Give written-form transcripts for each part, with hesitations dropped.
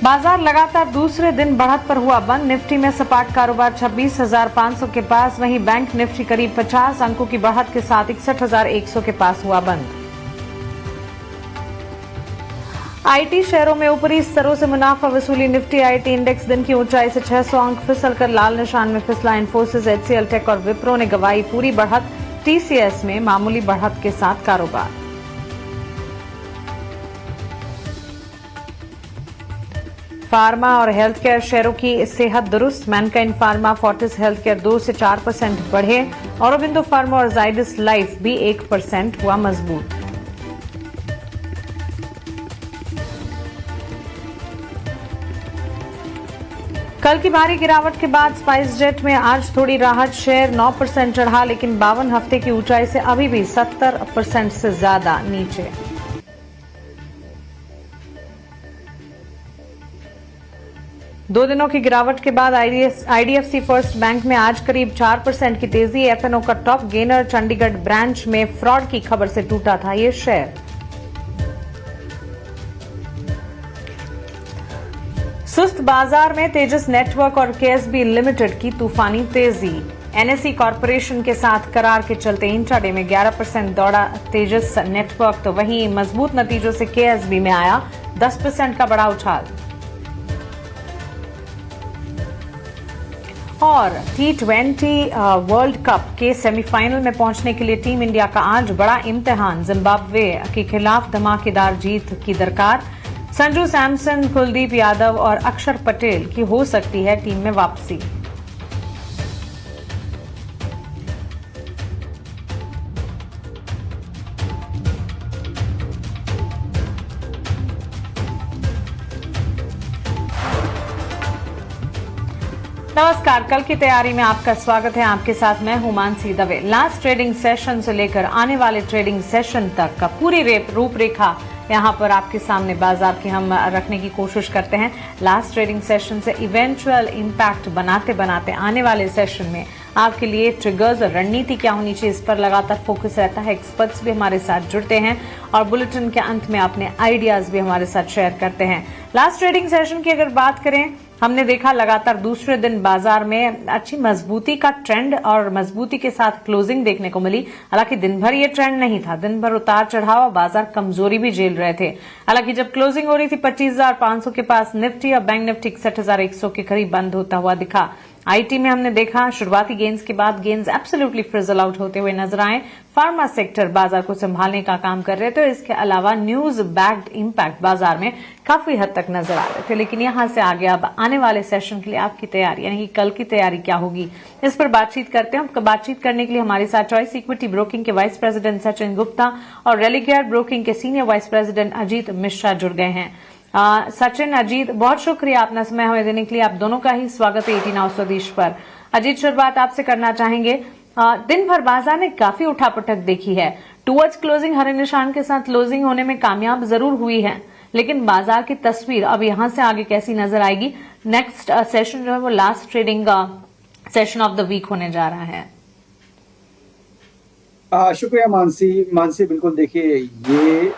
बाजार लगातार दूसरे दिन बढ़त पर हुआ बंद। निफ्टी में सपाट कारोबार 26,500 के पास, वहीं बैंक निफ्टी करीब 50 अंकों की बढ़त के साथ 61,100 के पास हुआ बंद। आईटी शेयरों में ऊपरी स्तरों से मुनाफा वसूली। निफ्टी आईटी इंडेक्स दिन की ऊंचाई से 600 अंक फिसलकर लाल निशान में फिसला। इन्फोसिस, एचसीएल टेक और विप्रो ने गवाई पूरी बढ़त। टीसीएस में मामूली बढ़त के साथ कारोबार। फार्मा और हेल्थ केयर शेयरों की सेहत दुरुस्त। Mankind pharma, Fortis health care 2 से 4% बढ़े। औरोबिंदो फार्मा और जाइडस लाइफ भी 1% हुआ मजबूत। कल की भारी गिरावट के बाद स्पाइस जेट में आज थोड़ी राहत। शेयर 9% चढ़ा, लेकिन 52 हफ्ते की ऊंचाई से अभी भी 70% से ज्यादा नीचे। दो दिनों की गिरावट के बाद आईडीएफसी फर्स्ट बैंक में आज करीब 4% की तेजी। एफएनओ का टॉप गेनर चंडीगढ़ ब्रांच में फ्रॉड की खबर से टूटा था ये शेयर। सुस्त बाजार में तेजस नेटवर्क और केएसबी लिमिटेड की तूफानी तेजी। एनएसई कॉरपोरेशन के साथ करार के चलते इंट्राडे में 11% दौड़ा तेजस नेटवर्क, तो वहीं मजबूत नतीजों से केएसबी में आया 10% का बड़ा उछाल। और T20 वर्ल्ड कप के सेमीफाइनल में पहुंचने के लिए टीम इंडिया का आज बड़ा इम्तिहान। जिम्बाब्वे के खिलाफ धमाकेदार जीत की दरकार। संजू सैमसन, कुलदीप यादव और अक्षर पटेल की हो सकती है टीम में वापसी। नमस्कार, कल की तैयारी में आपका स्वागत है। आपके साथ मैं हूं Mansi Dave. Last trading session से लेकर आने वाले ट्रेडिंग सेशन तक का पूरी रूपरेखा यहां पर आपके सामने बाजार की हम रखने की कोशिश करते हैं। लास्ट ट्रेडिंग सेशन से इवेंचुअल इंपैक्ट बनाते बनाते आने वाले सेशन में आपके लिए ट्रिगर्स और रणनीति क्या होनी चाहिए, इस पर लगातार फोकस रहता है। एक्सपर्ट्स भी हमारे साथ जुड़ते हैं और बुलेटिन के अंत में अपने आइडियाज भी हमारे साथ शेयर करते हैं। लास्ट ट्रेडिंग सेशन की अगर बात करें, हमने देखा लगातार दूसरे दिन बाजार में अच्छी मजबूती का ट्रेंड और मजबूती के साथ क्लोजिंग देखने को मिली। हालांकि दिन भर ये ट्रेंड नहीं था, दिन भर उतार चढ़ाव, बाजार कमजोरी भी झेल रहे थे। हालांकि जब क्लोजिंग हो रही थी 25,500 के पास, निफ्टी और बैंक निफ्टी 61,100 के करीब बंद होता हुआ दिखा। आईटी में हमने देखा शुरुआती गेंस के बाद गेंस एब्सोल्युटली फ्रिजल आउट होते हुए नजर आए। फार्मा सेक्टर बाजार को संभालने का काम कर रहे थे। इसके अलावा न्यूज बैक्ड इंपैक्ट बाजार में काफी हद तक नजर आ रहे थे। लेकिन यहां से आगे अब आने वाले सेशन के लिए आपकी तैयारी, यानी कि कल की तैयारी क्या होगी, इस पर बातचीत करते हैं। बातचीत करने के लिए हमारे साथ चॉइस इक्विटी ब्रोकिंग के वाइस प्रेसिडेंट सचिन गुप्ता और रेलिगेयर ब्रोकिंग के senior vice president Ajit Mishra जुड़ गए हैं। सचिन, अजीत, बहुत शुक्रिया अपना समय हमें देने के लिए। आप दोनों का ही स्वागत है 18 हाउस स्वदेश पर। अजीत, शुरुआत आपसे करना चाहेंगे। दिन भर बाजार ने काफी उठापटक देखी है। टुवर्ड्स क्लोजिंग हरे निशान के साथ क्लोजिंग होने में कामयाब जरूर हुई है, लेकिन बाजार की तस्वीर अब यहां से आगे कैसी नजर आएगी? नेक्स्ट सेशन जो है वो last trading session of the week होने जा रहा है। शुक्रिया मानसी, बिल्कुल। देखिए, ये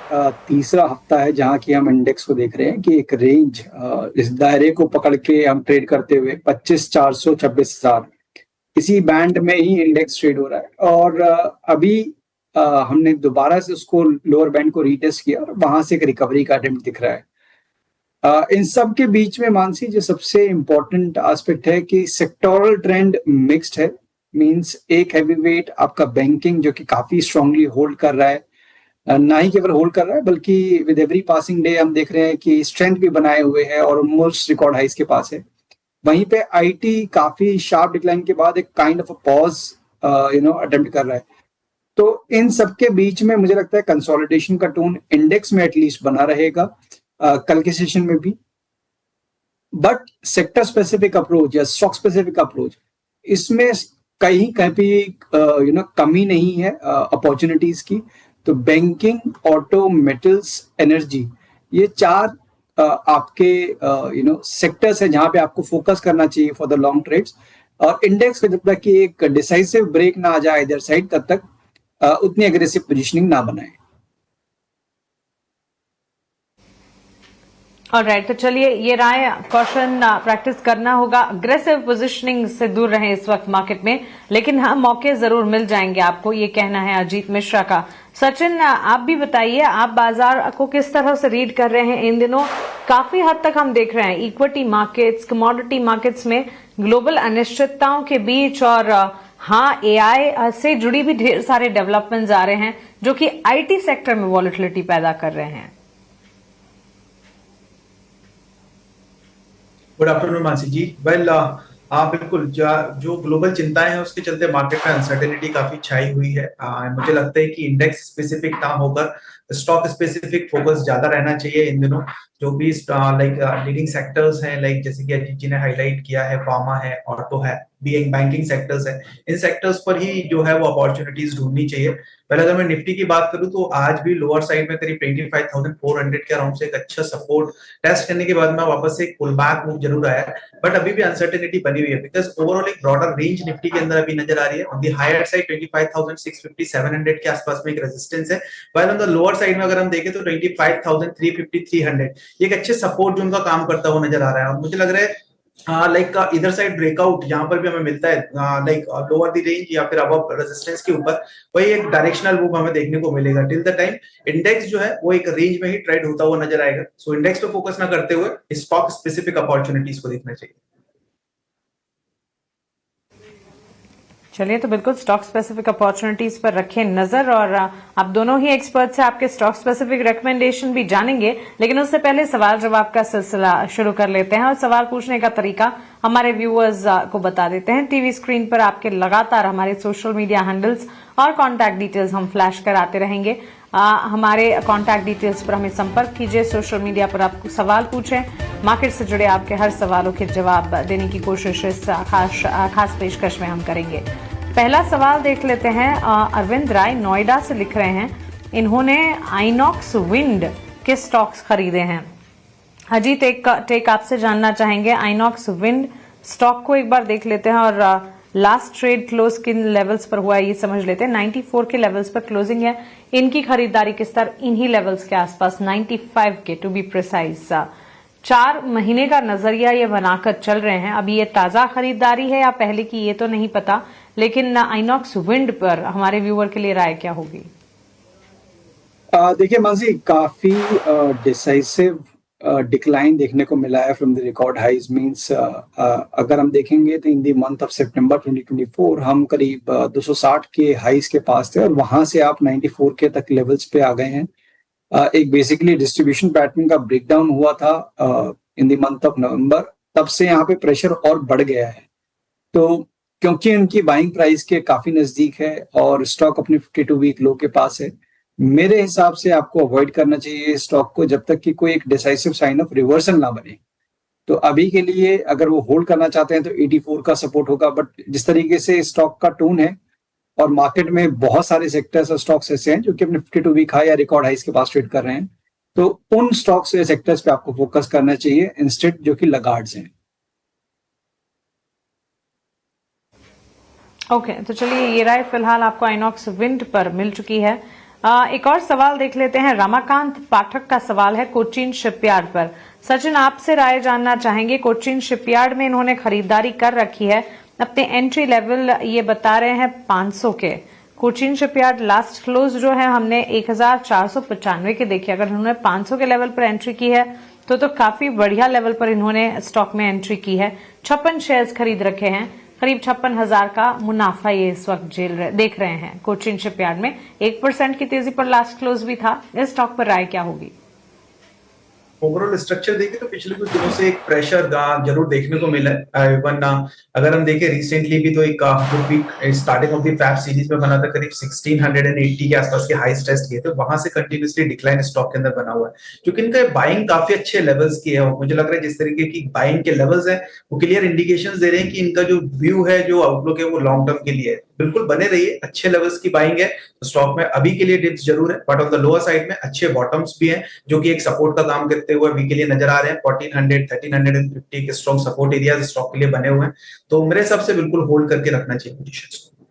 तीसरा हफ्ता है जहां की हम इंडेक्स को देख रहे हैं कि एक रेंज, इस दायरे को पकड़ के हम ट्रेड करते हुए 25,400 26,000 इसी बैंड में ही इंडेक्स ट्रेड हो रहा है। और अभी हमने दोबारा से उसको लोअर बैंड को रीटेस्ट किया और वहां से एक रिकवरी का अटेम्प्ट दिख रहा है। इन सब के बीच में मानसी, जो सबसे इंपॉर्टेंट एस्पेक्ट है कि सेक्टोरल ट्रेंड मिक्स्ड है। मींस एक हैवीवेट आपका बैंकिंग जो कि काफी स्ट्रांगली होल्ड कर रहा है, ना ही केवल होल्ड कर रहा है बल्कि विद एवरी पासिंग डे हम देख रहे हैं कि स्ट्रेंथ भी बनाए हुए है और ऑलमोस्ट रिकॉर्ड हाइस के पास है। वहीं पे आईटी काफी शार्प डिक्लाइन के बाद एक kind of a pause attempt कर रहा है। तो इन सब के बीच में मुझे लगता है कंसोलिडेशन का टोन इंडेक्स में एटलीस्ट बना रहेगा कल के सेशन में भी। बट सेक्टर स्पेसिफिक अप्रोच या स्टॉक स्पेसिफिक अप्रोच, इसमें कहीं कमी नहीं है अपॉर्चुनिटीज की। तो बैंकिंग, ऑटो, मेटल्स, एनर्जी, ये चार आपके सेक्टर्स है जहां पे आपको फोकस करना चाहिए फॉर द लॉन्ग ट्रेड्स। और इंडेक्स को जब तक कि एक डिसाइसिव ब्रेक ना आ जाए इधर साइड, तब तक उतनी एग्रेसिव पोजीशनिंग ना बनाए। ऑलराइट, तो चलिए ये राय कौशन प्रैक्टिस करना होगा, अग्रेसिव पोजीशनिंग से दूर रहें इस वक्त मार्केट में, लेकिन हाँ मौके जरूर मिल जाएंगे आपको, ये कहना है अजीत मिश्रा का। सचिन, आप भी बताइए, आप बाजार को किस तरह से रीड कर रहे हैं इन दिनों? काफी हद तक हम देख रहे हैं इक्विटी मार्केट्स, कमोडिटी मार्केट्स में ग्लोबल अनिश्चितताओं के बीच और हाँ एआई से जुड़ी भी ढेर सारे डेवलपमेंट्स आ रहे हैं जो कि आईटी सेक्टर में वॉलिटिलिटी पैदा कर रहे हैं। गुड आफ्टरनून मानसी जी। हाँ बिल्कुल, जो ग्लोबल चिंताएं हैं उसके चलते मार्केट में अनसर्टेनिटी काफी छाई हुई है। मुझे लगता है कि इंडेक्स स्पेसिफिक ना होकर स्टॉक स्पेसिफिक फोकस ज्यादा रहना चाहिए इन दिनों। जो भी लाइक लीडिंग सेक्टर्स हैं, लाइक जैसे कि अजीत जी ने हाईलाइट किया है, फार्मा है, ऑटो है, बैंकिंग सेक्टर्स है, इन सेक्टर्स पर ही जो है वो अपॉर्चुनिटीज ढूंढनी चाहिए। पहले अगर मैं निफ्टी की बात करूं तो आज भी लोअर साइड में करीब 25,400 के अराउंड से एक अच्छा सपोर्ट टेस्ट करने के बाद में वापस से एक पुल बैक मूव जरूर आया है, बट अभी भी अनसर्टेनिटी बनी हुई है बिकॉज ओवरऑल एक ब्रॉडर रेंज निफ्टी के अंदर अभी नजर आ रही है। ऑन द हायर साइड 25,650 700 के आसपास में एक रेजिस्टेंस है, while on the lower side में अगर हम देखें तो 25,350 300 ये एक अच्छे सपोर्ट जोन का काम करता हुआ नजर आ रहा है। और मुझे लग रहा है लाइक इधर साइड ब्रेकआउट यहाँ पर भी हमें मिलता है, लाइक लोअर द रेंज या फिर अबव रेजिस्टेंस के ऊपर, वही एक डायरेक्शनल मूव हमें देखने को मिलेगा। टिल द टाइम इंडेक्स जो है वो एक रेंज में ही ट्रेड होता हुआ नजर आएगा। सो इंडेक्स पे फोकस ना करते हुए स्टॉक स्पेसिफिक अपॉर्चुनिटीज को देखना चाहिए। चलिए, तो बिल्कुल स्टॉक स्पेसिफिक अपॉर्चुनिटीज पर रखें नजर, और आप दोनों ही एक्सपर्ट से आपके स्टॉक स्पेसिफिक रिकमेंडेशन भी जानेंगे, लेकिन उससे पहले सवाल जवाब का सिलसिला शुरू कर लेते हैं। और सवाल पूछने का तरीका हमारे व्यूअर्स को बता देते हैं। टीवी स्क्रीन पर आपके लगातार हमारे सोशल मीडिया हैंडल्स और कॉन्टैक्ट डिटेल्स हम फ्लैश कराते रहेंगे। हमारे कॉन्टैक्ट डिटेल्स पर हमें संपर्क कीजिए, सोशल मीडिया पर आप सवाल पूछें, मार्केट से जुड़े आपके हर सवालों के जवाब देने की कोशिश इस खास पेशकश में हम करेंगे। पहला सवाल देख लेते हैं। अरविंद राय नोएडा से लिख रहे हैं, इन्होंने आइनॉक्स विंड के स्टॉक्स खरीदे हैं। अजीत, एक टेक आपसे जानना चाहेंगे, आइनॉक्स विंड स्टॉक को एक बार देख लेते हैं और लास्ट ट्रेड क्लोज किन लेवल्स पर हुआ है ये समझ लेते हैं। 94 के लेवल्स पर क्लोजिंग है, इनकी खरीदारी किस तरह, इन्हीं लेवल्स के आसपास 95 के टू बी प्रिसाइज। 4 महीने का नजरिया ये बनाकर चल रहे हैं। अभी ये ताजा खरीदारी है या पहले की ये तो नहीं पता, लेकिन आइनॉक्स विंड पर हमारे व्यूअर के लिए राय क्या होगी? देखिए मानसी, काफी डिसाइसिव डिक्लाइन देखने को मिला है from the record highs. Means अगर हम देखेंगे तो in the month of September 2024 हम करीब 260 के हाइज के पास थे और वहां से आप 94 के तक लेवल्स पे आ गए हैं। एक बेसिकली डिस्ट्रीब्यूशन पैटर्न का ब्रेकडाउन हुआ था इन द मंथ ऑफ नवंबर, तब से यहाँ पे प्रेशर और बढ़ गया है। तो क्योंकि उनकी बाइंग प्राइस के काफी नजदीक है और स्टॉक अपने 52 वीक लो के पास है, मेरे हिसाब से आपको अवॉइड करना चाहिए स्टॉक को जब तक कि कोई एक डिसाइसिव साइन ऑफ रिवर्सल ना बने। तो अभी के लिए अगर वो होल्ड करना चाहते हैं तो 84 का सपोर्ट होगा, बट जिस तरीके से स्टॉक का टोन है और मार्केट में बहुत सारे सेक्टर्स और स्टॉक्स ऐसे हैं जो कि अपने 52 वीक हाई या रिकॉर्ड हाइस के पास ट्रेड कर रहे हैं, तो उन स्टॉक्स या सेक्टर्स पे आपको फोकस करना चाहिए इंस्टेड जो कि लगार्ड्स हैं। ओके, तो चलिए ये राय फिलहाल आपको आइनॉक्स विंड पर मिल चुकी है। एक और सवाल देख लेते हैं। रमाकांत पाठक का सवाल है कोचीन शिपयार्ड पर। सचिन, आपसे राय जानना चाहेंगे, कोचीन शिपयार्ड में इन्होंने खरीदारी कर रखी है, अपने एंट्री लेवल ये बता रहे हैं 500 के। कोचीन शिपयार्ड लास्ट क्लोज जो है हमने 1495 के देखे, अगर इन्होंने 500 के लेवल पर एंट्री की है तो काफी बढ़िया लेवल पर इन्होंने स्टॉक में एंट्री की है। 56 शेयर्स खरीद रखे हैं, करीब 56,000 का मुनाफा ये इस वक्त देख रहे हैं कोचीन शिपयार्ड में। 1% की तेजी पर लास्ट क्लोज भी था। इस स्टॉक पर राय क्या होगी? ओवरऑल स्ट्रक्चर देखें तो पिछले कुछ दिनों से एक प्रेशर जरूर देखने को मिला है। वरना अगर हम देखें रिसेंटली भी तो एक starting of the fab series में बना था, करीब 1680 के आसपास के हाई टेस्ट किए थे, वहां से कंटिन्यूसली डिक्लाइन स्टॉक के अंदर बना हुआ है, क्योंकि इनका बाइंग काफी अच्छे लेवल्स की है। मुझे लग रहा है जिस तरीके की बाइंग के लेवल्स है वो क्लियर इंडिकेशन दे रहे हैं कि इनका जो व्यू है, जो आउटलुक है, वो लॉन्ग टर्म के लिए है। बिल्कुल बने रहिए, अच्छे लेवल्स की बाइंग है तो स्टॉक में अभी के लिए डिप्स जरूर है, but on the lower side में अच्छे बॉटम्स भी हैं जो कि एक सपोर्ट का काम करते हुए अभी के लिए नजर आ रहे हैं। 1400 1350 के स्ट्रॉन्ग सपोर्ट एरियाज स्टॉक के लिए बने हुए हैं, तो मेरे हिसाब से बिल्कुल होल्ड करके रखना चाहिए पोजीशंस को।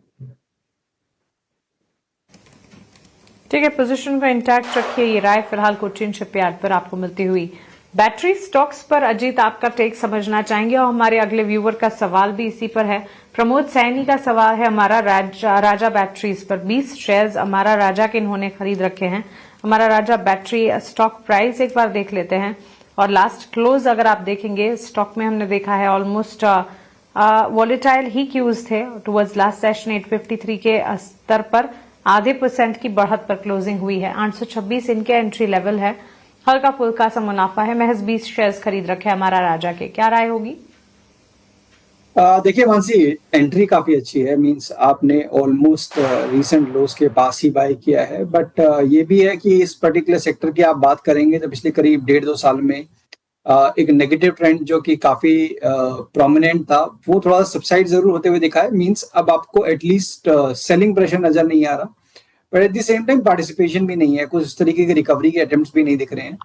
ठीक है, पोजीशन को इंटैक्ट रखिए। ये राय फिलहाल कोचीन शिपयार्ड पर आपको मिलती हुई बैटरी स्टॉक्स पर अजीत आपका टेक समझना चाहेंगे और हमारे अगले व्यूवर का सवाल भी इसी पर है। प्रमोद सैनी का सवाल है हमारा राजा बैटरीज पर 20 शेयर्स हमारा राजा के इन्होंने खरीद रखे हैं। हमारा राजा बैटरी स्टॉक प्राइस एक बार देख लेते हैं और लास्ट क्लोज अगर आप देखेंगे स्टॉक में हमने देखा है ऑलमोस्ट वॉलेटाइल ही क्यूज थे टुवर्ड्स लास्ट सेशन 853 के स्तर पर आधे % की बढ़त पर क्लोजिंग हुई है। 826 इनके एंट्री लेवल है, हल्का फुल्का सा मुनाफा है। महज 20 शेयर्स खरीद रखे हमारा राजा के, क्या राय होगी? देखिए मानसी, एंट्री काफी अच्छी है। मींस आपने ऑलमोस्ट रीसेंट लोस के पास ही बाय किया है। बट ये भी है कि इस पर्टिकुलर सेक्टर की आप बात करेंगे तो पिछले करीब 1.5-2 साल में एक नेगेटिव ट्रेंड जो कि काफी प्रोमिनेंट था, वो थोड़ा सबसाइड जरूर होते हुए दिखा है। मींस अब आपको एटलीस्ट सेलिंग प्रेशर नजर नहीं आ रहा, but at the same time participation भी नहीं है, कुछ इस तरीके की रिकवरी के अटेम्प्ट्स भी नहीं दिख रहे हैं।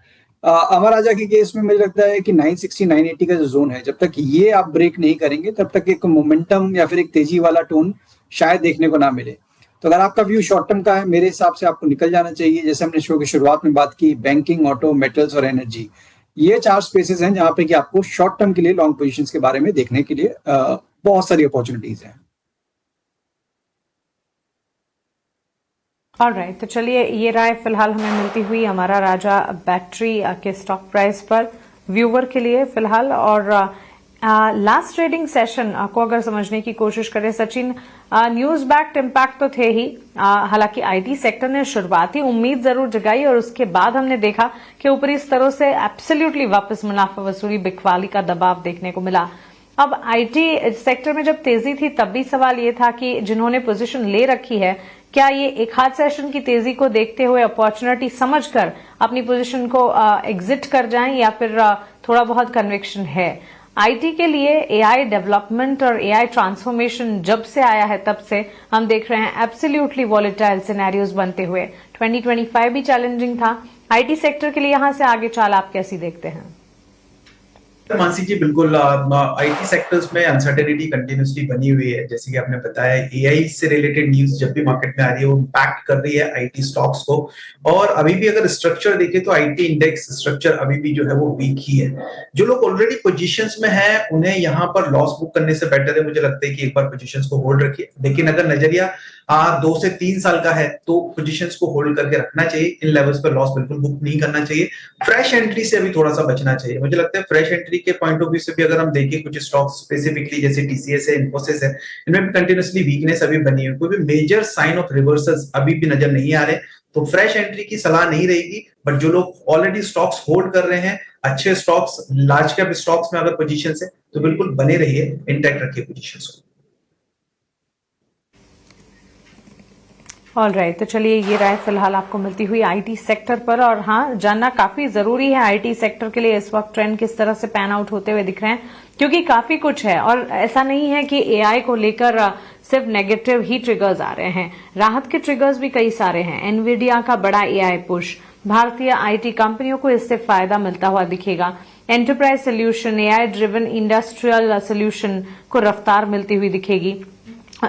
अमर राजा के केस में मुझे लगता है कि 960 980 का जो जोन है, जब तक ये आप ब्रेक नहीं करेंगे तब तक एक मोमेंटम या फिर एक तेजी वाला टोन शायद देखने को ना मिले। तो अगर आपका व्यू शॉर्ट टर्म का है, मेरे हिसाब से आपको निकल जाना चाहिए। जैसे हमने शो की शुरुआत में बात की, बैंकिंग, ऑटो, मेटल्स और एनर्जी, ये 4 स्पेसेस हैं जहां पे कि आपको शॉर्ट टर्म के लिए लॉन्ग पोजीशंस के बारे में देखने के लिए बहुत सारी अपॉर्चुनिटीज हैं। ऑलराइट, तो चलिए ये राय फिलहाल हमें मिलती हुई हमारा राजा बैटरी के स्टॉक प्राइस पर व्यूवर के लिए फिलहाल। और लास्ट ट्रेडिंग सेशन को अगर समझने की कोशिश करें सचिन, न्यूज बैक्ड इम्पैक्ट तो थे ही, हालांकि आईटी सेक्टर ने शुरुआती उम्मीद जरूर जगाई और उसके बाद हमने देखा कि ऊपरी स्तरों से एब्सोल्युटली वापस मुनाफा वसूली बिकवाली का दबाव देखने को मिला। अब आईटी सेक्टर में जब तेजी थी तब भी सवाल ये था कि जिन्होंने पोजीशन ले रखी है, क्या ये एक हाथ सेशन की तेजी को देखते हुए अपॉर्चुनिटी समझकर अपनी पोजीशन को एग्जिट कर जाएं या फिर थोड़ा बहुत कन्विक्शन है? आईटी के लिए एआई डेवलपमेंट और एआई ट्रांसफॉर्मेशन जब से आया है तब से हम देख रहे हैं एब्सोल्युटली वॉलेटाइल सिनेरियोज बनते हुए। 2025 भी चैलेंजिंग था। आईटी सेक्टर के लिए यहां से आगे चाल आप कैसी देखते हैं? मानसी जी, बिल्कुल आईटी सेक्टर्स में अनसर्टेनिटी कंटिन्यूसली बनी हुई है। जैसे कि आपने बताया, एआई से रिलेटेड न्यूज जब भी मार्केट में आ रही है वो इम्पैक्ट कर रही है आईटी स्टॉक्स को। और अभी भी अगर स्ट्रक्चर देखें तो आईटी इंडेक्स स्ट्रक्चर अभी भी जो है वो वीक ही है। जो लोग ऑलरेडी पोजीशंस में हैं उन्हें यहाँ पर लॉस बुक करने से बेटर है, मुझे लगता है कि एक बार पोजीशंस को होल्ड रखिए। लेकिन अगर नजरिया 2 से 3 साल का है तो पोजीशंस को होल्ड करके रखना चाहिए। इन लेवल्स पर लॉस बिल्कुल बुक नहीं करना चाहिए। फ्रेश एंट्री से अभी थोड़ा सा बचना चाहिए। मुझे लगता है फ्रेश एंट्री के पॉइंट ऑफ व्यू से भी अगर हम देखें कुछ स्टॉक्स स्पेसिफिकली जैसे टीसीएस है, इन्फोसिस है, इनमें भी कंटिन्यूसली वीकनेस अभी बनी है। कोई भी मेजर साइन ऑफ रिवर्सल्स अभी भी नजर नहीं आ रहे, तो फ्रेश एंट्री की सलाह नहीं रहेगी। बट जो लोग ऑलरेडी स्टॉक्स होल्ड कर रहे हैं, अच्छे स्टॉक्स, लार्ज कैप स्टॉक्स में अगर पोजीशन है तो बिल्कुल बने रहिए, इंटैक्ट रखिए पोजीशन को। ऑलराइट, तो चलिए ये राय फिलहाल आपको मिलती हुई आईटी सेक्टर पर। और हाँ, जानना काफी जरूरी है आईटी सेक्टर के लिए इस वक्त ट्रेंड किस तरह से पैन आउट होते हुए दिख रहे हैं, क्योंकि काफी कुछ है। और ऐसा नहीं है कि एआई को लेकर सिर्फ नेगेटिव ही ट्रिगर्स आ रहे हैं, राहत के ट्रिगर्स भी कई सारे हैं। एनवीडिया का बड़ा एआई पुश, भारतीय आईटी कंपनियों को इससे फायदा मिलता हुआ दिखेगा। Enterprise solution, AI driven industrial solution को रफ्तार मिलती हुई दिखेगी।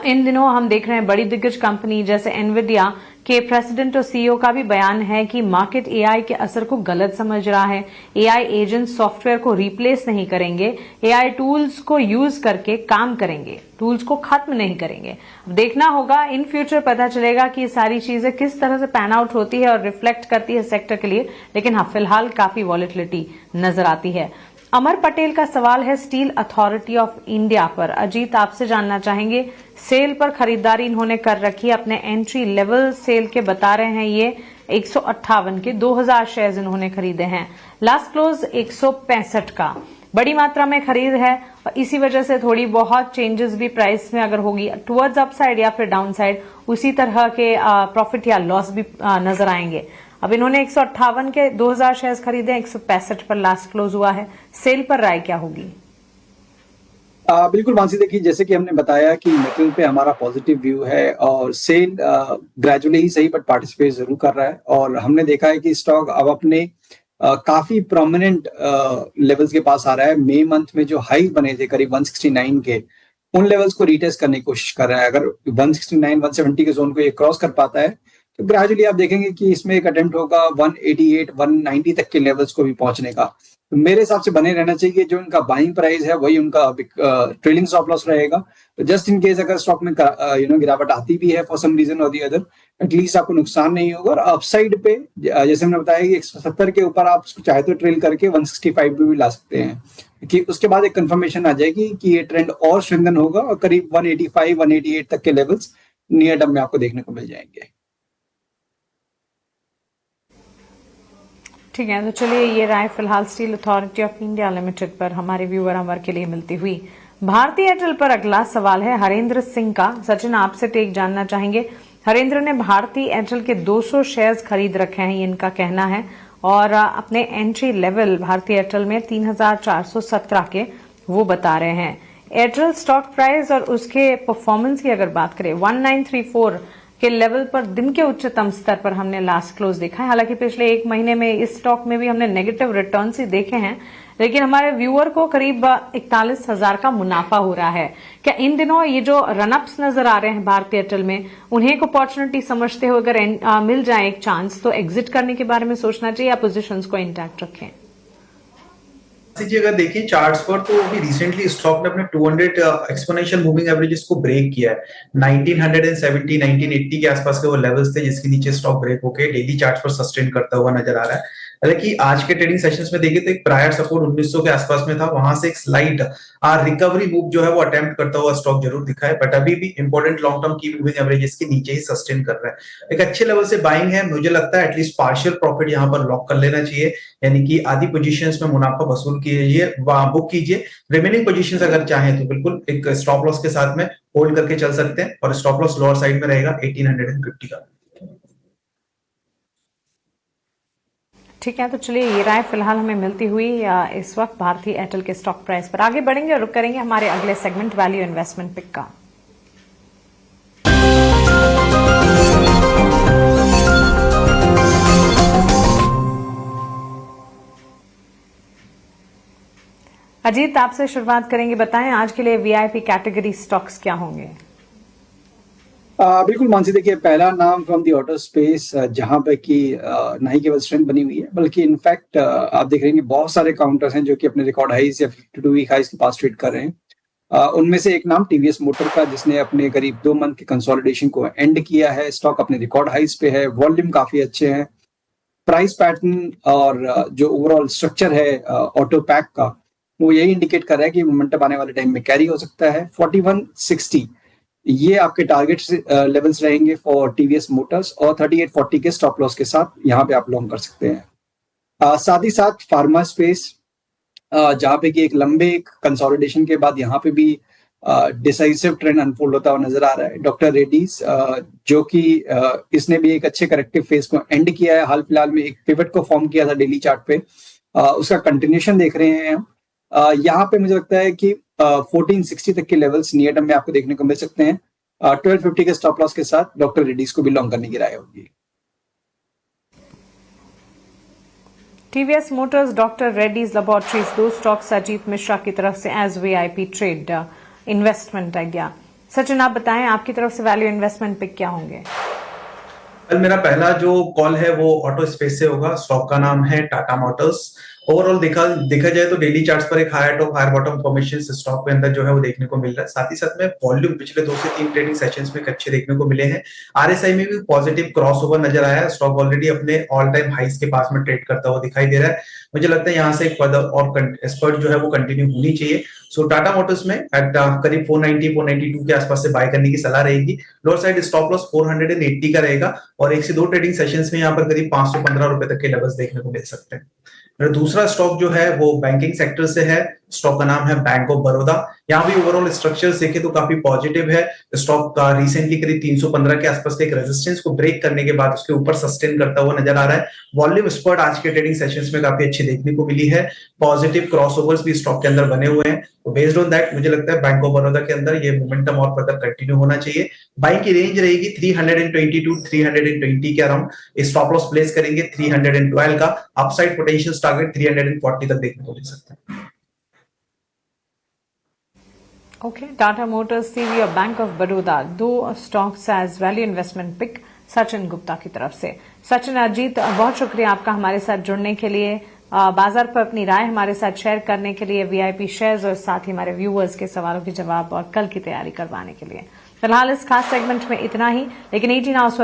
इन दिनों हम देख रहे हैं बड़ी दिग्गज कंपनी जैसे एनवीडिया के प्रेसिडेंट और सीईओ का भी बयान है कि मार्केट एआई के असर को गलत समझ रहा है। एआई एजेंट सॉफ्टवेयर को रिप्लेस नहीं करेंगे, एआई टूल्स को यूज करके काम करेंगे, टूल्स को खत्म नहीं करेंगे। अब देखना होगा, इन फ्यूचर पता चलेगा कि ये सारी चीजें किस तरह से पैन आउट होती है और रिफ्लेक्ट करती है सेक्टर के लिए। लेकिन हाँ, फिलहाल काफी वॉलेटिलिटी नजर आती है। अमर पटेल का सवाल है स्टील अथॉरिटी ऑफ इंडिया पर। अजीत, आपसे जानना चाहेंगे, सेल पर खरीदारी इन्होंने कर रखी है, अपने एंट्री लेवल सेल के बता रहे हैं ये 158 के 2000 शेयर्स इन्होंने खरीदे हैं। लास्ट क्लोज 165 का, बड़ी मात्रा में खरीद है और इसी वजह से थोड़ी बहुत चेंजेस भी प्राइस में अगर होगी टुवर्ड्स अपसाइड या फिर डाउन साइड, उसी तरह के प्रॉफिट या लॉस भी नजर आएंगे। अब इन्होंने 158 के 2000 शेयर्स खरीदे, 165 पर लास्ट क्लोज हुआ है। सेल पर राय क्या होगी? बिल्कुल मानसी, देखिए जैसे कि हमने बताया कि मेटल पे हमारा पॉजिटिव व्यू है और सेल ग्रेजुअली ही सही बट पार्टिसिपेट जरूर कर रहा है। और हमने देखा है कि स्टॉक अब अपने काफी प्रोमिनेंट लेवल्स के पास आ रहा है। मई मंथ में जो हाई बने थे करीब 169 के, उन लेवल्स को रिटेस्ट करने की कोशिश कर रहा है। अगर 169 170 के जोन को ये क्रॉस कर पाता है तो ग्रेजुअली आप देखेंगे कि इसमें एक अटेम्प्ट होगा 188 190 तक के लेवल्स को भी पहुंचने का। तो मेरे हिसाब से बने रहना चाहिए, जो उनका बाइंग प्राइस है वही उनका ट्रेलिंग स्टॉप लॉस रहेगा। तो जस्ट इन केस अगर स्टॉक में गिरावट आती भी है फॉर सम रीजन और दी अदर, एटलीस्ट आपको नुकसान नहीं होगा। और अपसाइड पे जैसे हमने बताया कि 170 के ऊपर आप चाहे तो ट्रेल करके 165 पे भी ला सकते हैं, कि उसके बाद एक कंफर्मेशन आ जाएगी कि ये ट्रेंड और स्ट्रेंथन होगा और करीब 185 188 तक के लेवल्स नियर टर्म में आपको देखने को मिल जाएंगे। ठीक है, तो चलिए ये राय फिलहाल steel authority of India limited पर हमारे व्यूअर अमर के लिए मिलती हुई। भारतीय एयरटेल पर अगला सवाल है हरेंद्र सिंह का। सचिन, आपसे टेक जानना चाहेंगे। हरेंद्र ने भारतीय एयरटेल के 200 शेयर्स खरीद रखे हैं, ये इनका कहना है, और अपने एंट्री लेवल भारतीय एयरटेल में 3417 के वो बता रहे हैं। एयरटेल स्टॉक प्राइस और उसके परफॉर्मेंस की अगर बात करें, 1934 के लेवल पर दिन के उच्चतम स्तर पर हमने लास्ट क्लोज देखा है। हालांकि पिछले एक महीने में इस स्टॉक में भी हमने नेगेटिव रिटर्न ही देखे हैं, लेकिन हमारे व्यूअर को करीब 41,000 का मुनाफा हो रहा है। क्या इन दिनों ये जो रनअप्स नजर आ रहे हैं भारतीय एयरटेल में, उन्हें एक अपॉर्चुनिटी समझते हो? अगर मिल जाए एक चांस तो एग्जिट करने के बारे में सोचना चाहिए या पोजीशंस को इंटैक्ट रखें? जी, अगर देखिए चार्ट्स पर तो अभी रिसेंटली स्टॉक ने अपने 200 एक्सपोनेंशियल मूविंग एवरेजेस को ब्रेक किया है। 1970 1980 के आसपास के वो लेवल्स थे जिसके नीचे स्टॉक ब्रेक होके डेली चार्ट्स पर सस्टेन करता हुआ नजर आ रहा है। हालांकि आज के ट्रेडिंग सेशंस में देखिए तो एक प्रायर सपोर्ट 1900 के आसपास में था, वहां से एक स्लाइड रिकवरी मूव जो है वो अटेम्प्ट करता हुआ स्टॉक जरूर दिखा है, बट अभी भी इंपॉर्टेंट लॉन्ग टर्म की मूविंग एवरेजेस के नीचे ही सस्टेन कर रहा है। एक अच्छे लेवल से बाइंग है, मुझे लगता है एटलीस्ट पार्शियल प्रॉफिट यहाँ पर लॉक कर लेना चाहिए, यानी कि आधी पोजीशंस में मुनाफा वसूल कीजिए, बुक कीजिए। रिमेनिंग पोजीशंस अगर चाहें तो बिल्कुल एक स्टॉप लॉस के साथ में होल्ड करके चल सकते हैं, और स्टॉप लॉस लोअर साइड में रहेगा 1850 का। ठीक है, तो चलिए ये राय फिलहाल हमें मिलती हुई इस वक्त भारतीय एयरटेल के स्टॉक प्राइस पर। आगे बढ़ेंगे और रुक करेंगे हमारे अगले सेगमेंट वैल्यू इन्वेस्टमेंट पिक का। अजीत, आपसे शुरुआत करेंगे। बताएं आज के लिए वीआईपी कैटेगरी स्टॉक्स क्या होंगे? बिल्कुल मानसी, देखिए पहला नाम फ्रॉम दी ऑटो स्पेस, जहां पे कि ना ही केवल स्ट्रेंथ बनी हुई है बल्कि इनफैक्ट आप देख रहे हैं कि बहुत सारे काउंटर्स हैं जो कि अपने रिकॉर्ड हाइज या 52 वीक हाइज के पास ट्रेड कर रहे हैं। उनमें से एक नाम टीवीएस मोटर का, जिसने अपने करीब 2 मंथ के कंसोलिडेशन को एंड किया है। स्टॉक अपने रिकॉर्ड हाइज पे है, वॉल्यूम काफी अच्छे हैं, प्राइस पैटर्न और जो ओवरऑल स्ट्रक्चर है ऑटो पैक का, वो यही इंडिकेट कर रहा है कि मोमेंटम आने वाले टाइम में कैरी हो सकता है। 4160 ये आपके टारगेट लेवल्स रहेंगे फॉर टीवीएस मोटर्स, और 3840 के स्टॉप लॉस के साथ यहाँ पे आप लॉन्ग कर सकते हैं। साथ ही साथ फार्मा स्पेस, जहाँ पे कि एक लंबे कंसोलिडेशन के बाद यहाँ पे भी डिसाइसिव ट्रेंड अनफोल्ड होता हुआ नजर आ रहा है। डॉक्टर रेड्डीज, जो कि इसने भी एक अच्छे करेक्टिव फेज को एंड किया है, हाल फिलहाल में एक पिवट को फॉर्म किया था डेली चार्ट पे, उसका कंटिन्यूशन देख रहे हैं। यहाँ पे मुझे लगता है कि 1460 तक के लेवल्स नियर टर्म में आपको देखने को मिल सकते हैं। 1250 के स्टॉप लॉस के साथ डॉक्टर रेड्डीज को भी लॉन्ग करने की राय होगी। TVS Motors, doctor Reddy's Laboratories, दो स्टॉक्स अजीत मिश्रा की तरफ से as VIP trade investment idea. Sachin, आप बताएं आपकी तरफ से वैल्यू इन्वेस्टमेंट पिक क्या होंगे? कल मेरा पहला जो कॉल है वो ऑटो स्पेस से होगा। स्टॉक का नाम है टाटा मोटर्स। ओवरऑल देखा जाए तो डेली चार्ट्स पर एक higher top higher bottom formation stock के अंदर जो है वो देखने को मिल रहा है। साथ ही साथ में वॉल्यूम पिछले 2 से 3 ट्रेडिंग सेशंस में अच्छे देखने को मिले हैं। आरएसआई में भी पॉजिटिव क्रॉसओवर नजर आया है। स्टॉक ऑलरेडी अपने ऑल टाइम हाइस के पास में ट्रेड करता हुआ दिखाई दे रहा है। मुझे लगता है यहाँ से एक फर्दर और स्पर्ट जो है वो कंटिन्यू होनी चाहिए। सो टाटा मोटर्स में एट करीब 490 492 के आसपास से बाय करने की सलाह रहेगी। लोअर साइड स्टॉप लॉस 480 का रहेगा, और 1 से 2 ट्रेडिंग सेशंस में यहाँ पर करीब 515 रुपए तक के लेवल्स देखने को मिल सकते हैं। मेरा दूसरा स्टॉक जो है वो बैंकिंग सेक्टर से है। स्टॉक का नाम है बैंक ऑफ बड़ौदा। यहाँ भी ओवरऑल स्ट्रक्चर देखे तो काफी पॉजिटिव है। स्टॉक का रिसेंटली करीब 315 के आसपास के एक रेजिस्टेंस को ब्रेक करने के बाद उसके ऊपर सस्टेन करता हुआ नजर आ रहा है। वॉल्यूम स्पर्ट आज के ट्रेडिंग सेशंस में काफी अच्छी देखने को मिली है। पॉजिटिव क्रॉसओवर्स भी स्टॉक के अंदर बने हुए हैं। तो बेस्ड ऑन दैट मुझे लगता है बैंक ऑफ बड़ौदा के अंदर ये मोमेंटम और फर्दर कंटिन्यू होना चाहिए। बाइंग की रेंज रहेगी 322 320 के अराउंड। स्टॉप लॉस प्लेस करेंगे 312 का। अपसाइड पोटेंशियल टारगेट 340 तक देखने को मिल सकता है। ओके, टाटा मोटर्स, सीवी और बैंक ऑफ बड़ौदा, दो stocks as value investment pick. Sachin Gupta की तरफ से। सचिन, अजीत, बहुत शुक्रिया आपका हमारे साथ जुड़ने के लिए, बाजार पर अपनी राय हमारे साथ शेयर करने के लिए, वीआईपी शेयर्स और साथ ही हमारे व्यूअर्स के सवालों के जवाब और कल की तैयारी करवाने के लिए। फिलहाल इस खास सेगमेंट में इतना ही, लेकिन 18 आवर्स